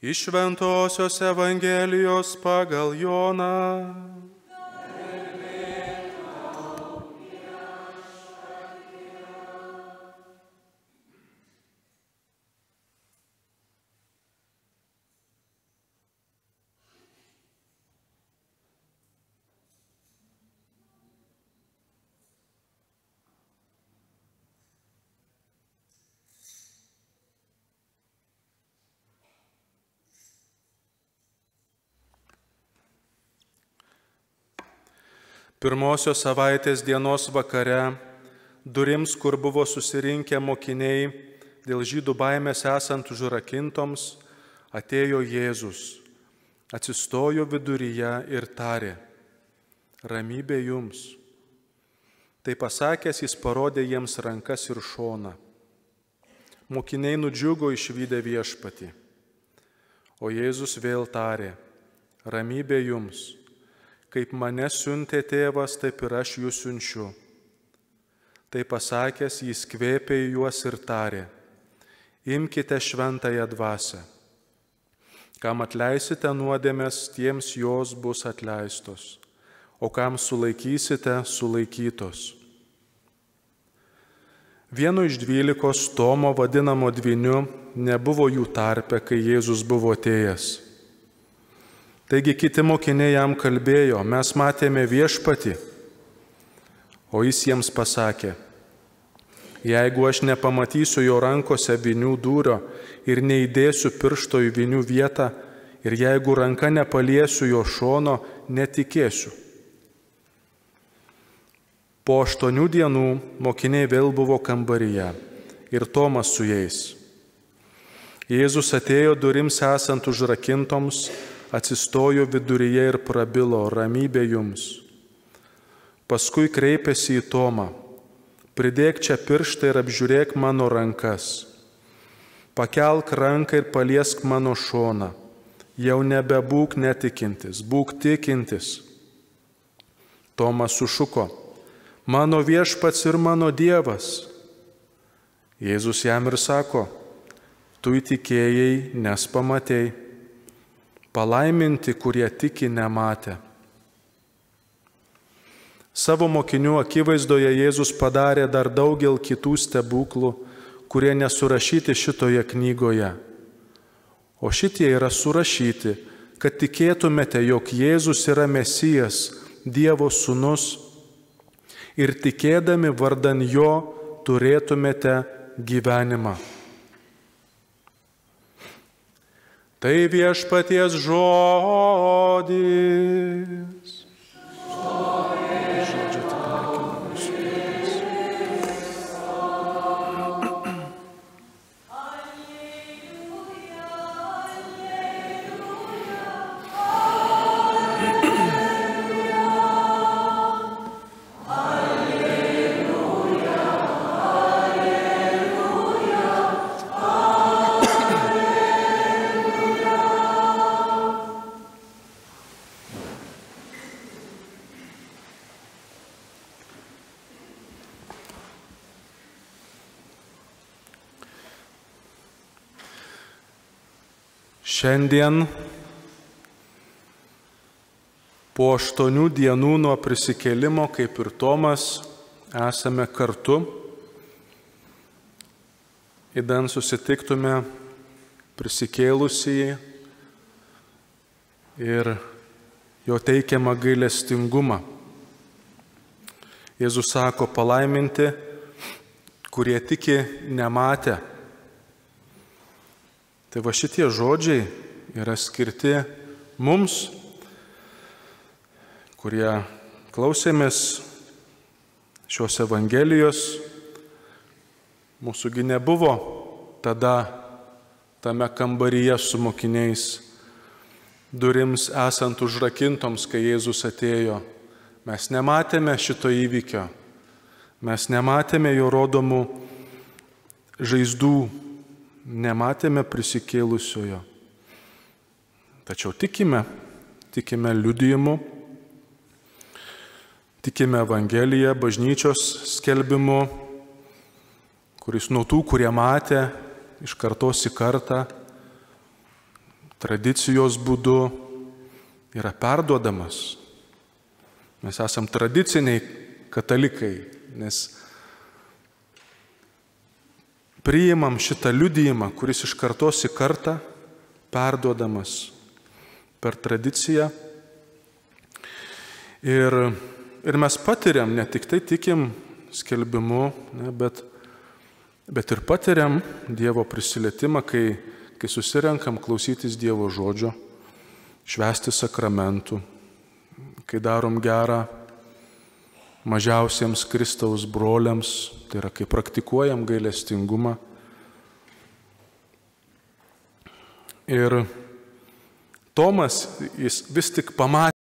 Iš Šventosios Evangelijos pagal Joną. Pirmosios savaitės dienos vakare, durims, kur buvo susirinkę mokiniai, dėl žydų baimės esant užrakintoms, atėjo Jėzus, atsistojo viduryje ir tarė: ramybė jums. Tai pasakęs, jis parodė jiems rankas ir šoną. Mokiniai nudžiugo išvydę viešpatį. O Jėzus vėl tarė: ramybė jums. Kaip mane siuntė tėvas, taip ir aš jūs siunčiu. Tai pasakęs, jis kvėpė į juos ir tarė: imkite šventąją dvasią. Kam atleisite nuodėmes, tiems jos bus atleistos, o kam sulaikysite, sulaikytos. Vieno iš 12, Tomo vadinamo Dvyniu, nebuvo jų tarpe, kai Jėzus buvo atėjęs. Taigi kiti mokiniai jam kalbėjo: mes matėme viešpatį. O jis jiems pasakė: jeigu aš nepamatysiu jo rankose vynių dūrio ir neįdėsiu piršto į vynių vietą, ir jeigu ranka nepaliesiu jo šono, netikėsiu. Po 8 dienų mokiniai vėl buvo kambaryje ir Tomas su jais. Jėzus atėjo durims esant užrakintoms, atsistojo viduryje ir prabilo: ramybė jums. Paskui kreipėsi į Tomą: pridėk čia pirštą ir apžiūrėk mano rankas. Pakelk ranką ir paliesk mano šoną. Jau nebebūk netikintis, būk tikintis. Tomas sušuko: mano viešpats ir mano Dievas. Jėzus jam ir sako: tu įtikėjai, nes pamatei. Palaiminti, kurie tiki nematę. Savo mokinių akivaizdoje Jėzus padarė dar daugel kitų stebuklų, kurie nesurašyti šitoje knygoje. O šitie yra surašyti, kad tikėtumėte, jog Jėzus yra Mesijas, Dievo sūnus, ir tikėdami vardan jo turėtumėte gyvenimą. Tai viešpaties žodis. Šiandien po 8 dienų nuo prisikėlimo, kaip ir Tomas, esame kartu, idant susitiktume prisikėlusįjį ir jo teikiamą gailestingumą. Jėzus sako: palaiminti, kurie tiki nematę. Tai va šitie žodžiai yra skirti mums, kurie klausėmės šios Evangelijos. Mūsųgi nebuvo tada tame kambaryje su mokiniais, durims esant užrakintoms, kai Jėzus atėjo. Mes nematėme šito įvykio, mes nematėme jo rodomų žaizdų, nematėme prisikėlusiojo. Tačiau tikime liudijimu, tikime Evangeliją, bažnyčios skelbimu, kuris nuo tų, kurie matė, iš kartos į kartą tradicijos būdu yra perduodamas. Mes esam tradiciniai katalikai, nes priimam šitą liudijimą, kuris iš kartos į kartą perduodamas per tradiciją. Ir mes patiriam, ne tik tai tikim skelbimu, ne, bet ir patiriam Dievo prisilietimą, kai susirenkam klausytis Dievo žodžio, švęsti sakramentų, kai darom gerą mažiausiems Kristaus broliams, tai yra, kai praktikuojam gailestingumą. Ir Tomas, jis vis tik pamatė